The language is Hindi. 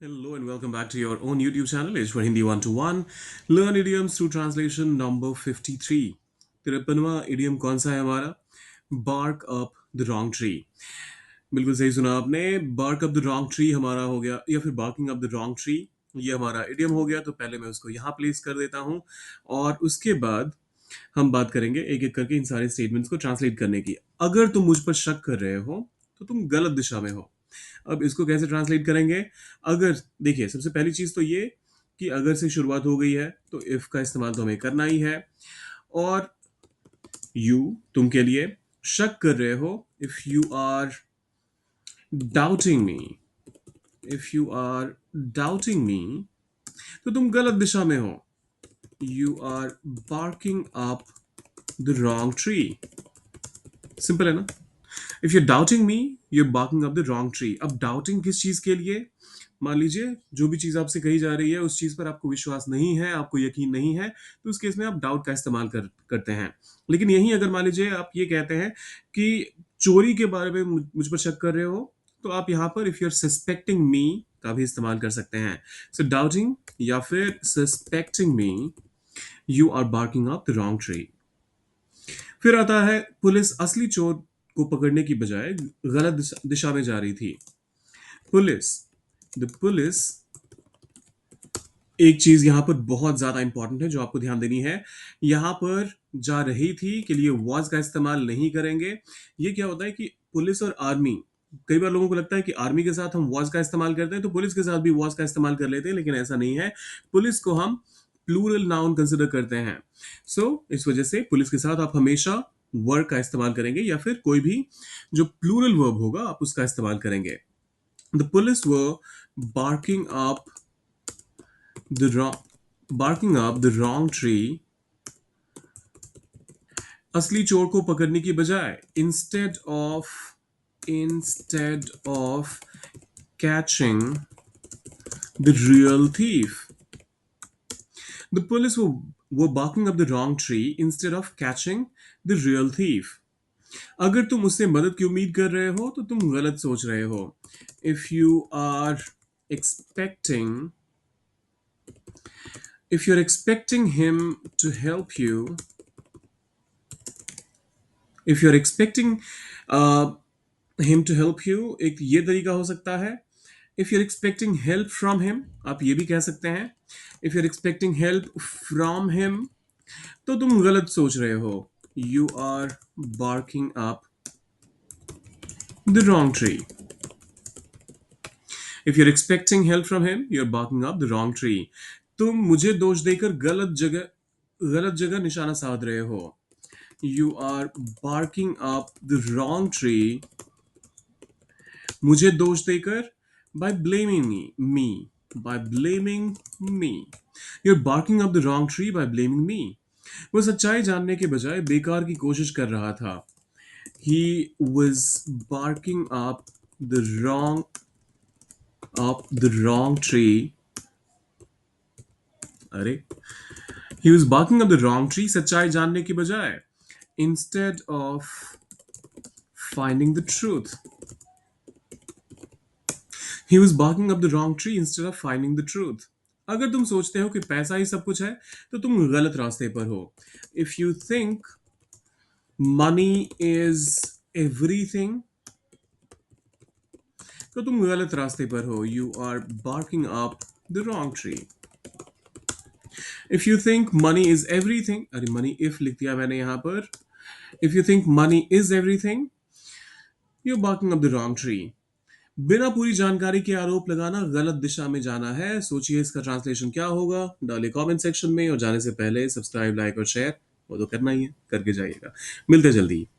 Hello and welcome back to your own YouTube channel, H for Hindi 121. Learn idioms through translation number 53. 53वां idiom कौन सा है हमारा? Bark up the wrong tree. बिल्कुल सही सुना आपने. Bark up the wrong tree हमारा हो गया, या फिर barking up the wrong tree. ये हमारा idiom हो गया. तो पहले मैं उसको यहाँ प्लेस कर देता हूँ और उसके बाद हम बात करेंगे एक एक करके इन सारे स्टेटमेंट्स को ट्रांसलेट करने की. अगर तुम मुझ पर शक कर रहे हो तो तुम गलत दिशा में हो. अब इसको कैसे ट्रांसलेट करेंगे? अगर देखिए, सबसे पहली चीज तो ये कि अगर से शुरुआत हो गई है तो इफ का इस्तेमाल तो हमें करना ही है. और यू तुम के लिए शक कर रहे हो. If you are doubting me, if you are doubting me तो तुम गलत दिशा में हो. You are barking up the wrong tree. Simple है ना? If you doubting me, you barking up the wrong tree. अब डाउटिंग किस चीज के लिए? मान लीजिए जो भी चीज आपसे कही जा रही है उस चीज पर आपको विश्वास नहीं है, आपको यकीन नहीं है, तो उस केस में आप डाउट का इस्तेमाल करते हैं. लेकिन यही अगर मान लीजिए आप ये कहते हैं कि चोरी के बारे में मुझ पर शक कर रहे हो, तो आप यहाँ पर इफ यू आर सस्पेक्टिंग मी का भी इस्तेमाल कर सकते हैं. सो डाउटिंग या फिर suspecting me, you are barking up the wrong tree. फिर आता है पुलिस असली चोर को पकड़ने की बजाय गलत दिशा में जा रही थी. पुलिस, द पुलिस, एक चीज यहां पर बहुत ज्यादा इंपॉर्टेंट है जो आपको ध्यान देनी है. यहां पर जा रही थी के लिए वॉज का इस्तेमाल नहीं करेंगे. ये क्या होता है कि पुलिस और आर्मी, कई बार लोगों को लगता है कि आर्मी के साथ हम वॉज का इस्तेमाल करते हैं तो पुलिस के साथ भी वॉज का इस्तेमाल कर लेते हैं, लेकिन ऐसा नहीं है. पुलिस को हम प्लूरल नाउन कंसिडर करते हैं. इस वजह से पुलिस के साथ आप हमेशा वर्ब का इस्तेमाल करेंगे या फिर कोई भी जो प्लूरल वर्ब होगा आप उसका इस्तेमाल करेंगे. The police were barking up the wrong barking up the wrong tree. असली चोर को पकड़ने की बजाय instead of catching the real thief. The police were barking up the wrong tree instead of catching the real thief. अगर तुम उससे मदद की उम्मीद कर रहे हो तो तुम गलत सोच रहे हो. If you are expecting if you're expecting him to help you, if you're expecting uh, him to help you, एक ये तरीका हो सकता है. if you're expecting help from him, आप ये भी कह सकते हैं. if you're expecting help from him तो तुम गलत सोच रहे हो. you are barking up the wrong tree. if you're expecting help from him, you're barking up the wrong tree. तुम मुझे दोष देकर गलत जगह निशाना साध रहे हो. You are barking up the wrong tree. मुझे दोष देकर by blaming by blaming me. You're barking up the wrong tree by blaming me. वो सच्चाई जानने के बजाय बेकार की कोशिश कर रहा था. He was barking up the wrong tree. अरे, he was barking up the wrong tree सच्चाई जानने की बजाय instead of finding the truth. He was barking up the wrong tree instead of finding the truth. अगर तुम सोचते हो कि पैसा ही सब कुछ है तो तुम गलत रास्ते पर हो. If you think money is everything तो तुम गलत रास्ते पर हो. You are barking up the wrong tree. If you think money is everything, अरे money if लिख दिया मैंने यहाँ पर. If you think money is everything, you're barking up the wrong tree. बिना पूरी जानकारी के आरोप लगाना गलत दिशा में जाना है. सोचिए इसका ट्रांसलेशन क्या होगा, डालिए कमेंट सेक्शन में. और जाने से पहले सब्सक्राइब, लाइक और शेयर वो तो करना ही है, करके जाइएगा. मिलते जल्दी.